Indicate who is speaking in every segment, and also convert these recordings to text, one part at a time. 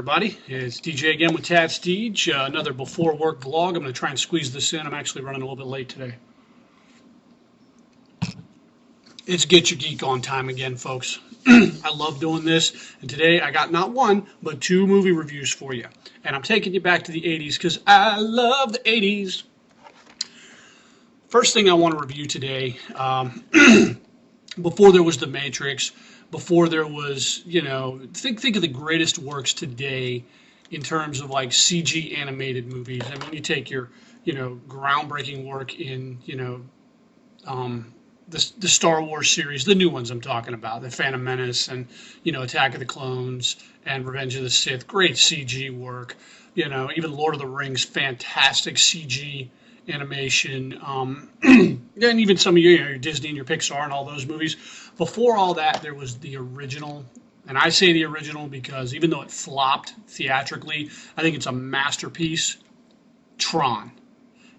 Speaker 1: everybody? It's DJ again with TattsDeej. Another before work vlog. I'm going to try and squeeze this in. I'm actually running a little bit late today. It's Get Your Geek on time again, folks. I love doing this. And today I got not one, but two movie reviews for you. And I'm taking you back to the 80s because I love the 80s. First thing I want to review today, before there was The Matrix, before there was, think of the greatest works today in terms of like CG animated movies. I mean, you take your, groundbreaking work in, the Star Wars series, the new ones I'm talking about, the Phantom Menace and, Attack of the Clones and Revenge of the Sith, great CG work. Even Lord of the Rings, fantastic CG animation, and even some of your Disney and your Pixar and all those movies. Before all that, there was the original, and I say the original because even though it flopped theatrically, I think it's a masterpiece, Tron.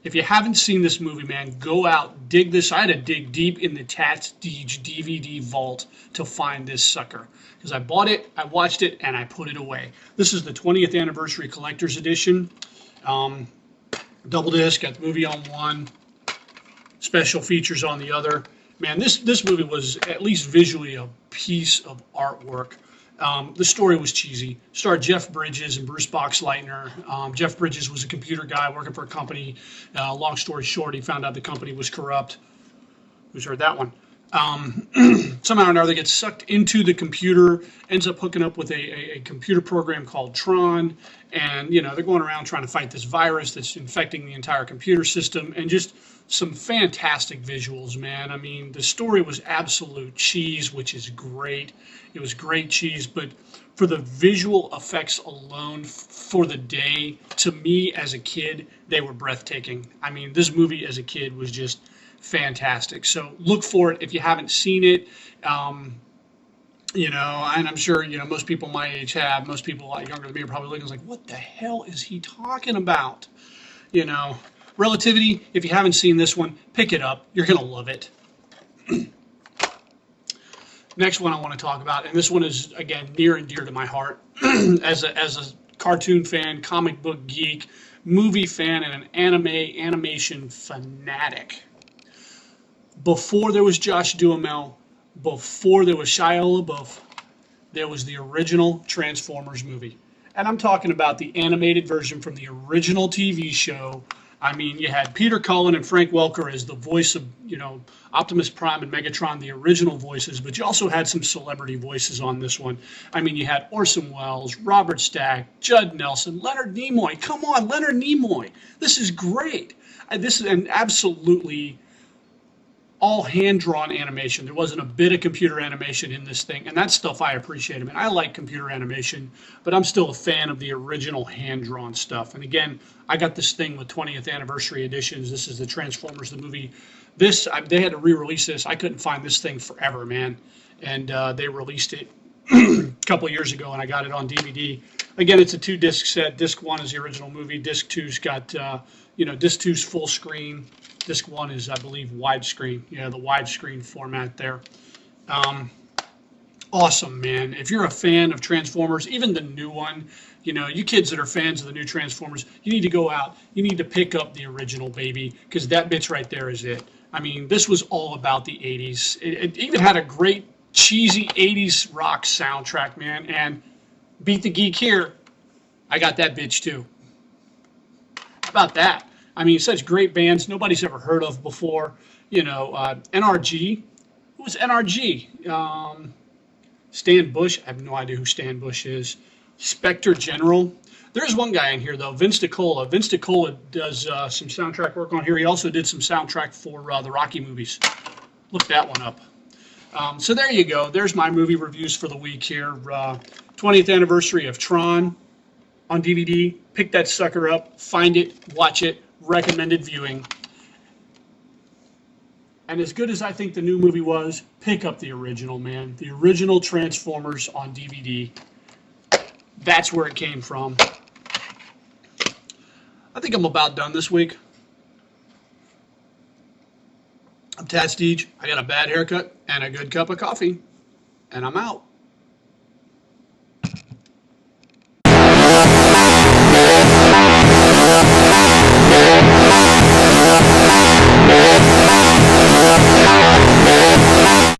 Speaker 1: If you haven't seen this movie, man, go out, dig this. I had to dig deep in the TattsDeej DVD vault to find this sucker because I bought it, I watched it, and I put it away. This is the 20th Anniversary Collector's Edition. Double disc, got the movie on one, special features on the other. Man, this movie was at least visually a piece of artwork. The story was cheesy. Starred Jeff Bridges and Bruce Boxleitner. Jeff Bridges was a computer guy working for a company. Long story short, he found out the company was corrupt. Who's heard that one? Somehow or another gets sucked into the computer, ends up hooking up with a computer program called Tron, and they're going around trying to fight this virus that's infecting the entire computer system, and just some fantastic visuals, man. I mean, the story was absolute cheese, which is great. It was great cheese, but for the visual effects alone for the day, to me as a kid, they were breathtaking. I mean, this movie as a kid was just fantastic. So look for it if you haven't seen it. And I'm sure, most people my age have. Most people a lot younger than me are probably looking like, what the hell is he talking about? Relativity, if you haven't seen this one, pick it up. You're going to love it. Next one I want to talk about, and this one is, again, near and dear to my heart. As a cartoon fan, comic book geek, movie fan, and an animation fanatic. Before there was Josh Duhamel, before there was Shia LaBeouf, there was the original Transformers movie. And I'm talking about the animated version from the original TV show. I mean, you had Peter Cullen and Frank Welker as the voice of, Optimus Prime and Megatron, the original voices, but you also had some celebrity voices on this one. I mean, you had Orson Welles, Robert Stack, Judd Nelson, Leonard Nimoy. Come on, Leonard Nimoy. This is great. This is an absolutely all hand-drawn animation. There wasn't a bit of computer animation in this thing, and that stuff I appreciate. I mean, I like computer animation, but I'm still a fan of the original hand-drawn stuff. And again, I got this thing with 20th anniversary editions. This is the Transformers, the movie. They had to re-release this. I couldn't find this thing forever, man. And they released it a couple years ago, and I got it on DVD. Again, it's a 2-disc set. Disc 1 is the original movie. Disc 2's got, Disc 2's full screen. Disc 1 is, I believe, widescreen. Yeah, the widescreen format there. Awesome, man. If you're a fan of Transformers, even the new one, you kids that are fans of the new Transformers, you need to go out. You need to pick up the original, baby, because that bitch right there is it. I mean, this was all about the 80s. It even had a great, cheesy 80s rock soundtrack, man. And Beat the Geek here, I got that bitch, too. How about that? I mean, such great bands nobody's ever heard of before. NRG. Who was NRG? Stan Bush. I have no idea who Stan Bush is. Spectre General. There's one guy in here, though, Vince DiCola. Vince DiCola does some soundtrack work on here. He also did some soundtrack for the Rocky movies. Look that one up. So there you go. There's my movie reviews for the week here. 20th anniversary of Tron on DVD. Pick that sucker up. Find it. Watch it. Recommended viewing. And as good as I think the new movie was, pick up the original, man. The original Transformers on DVD. That's where it came from. I think I'm about done this week. I'm TattsDeej. I got a bad haircut and a good cup of coffee. And I'm out.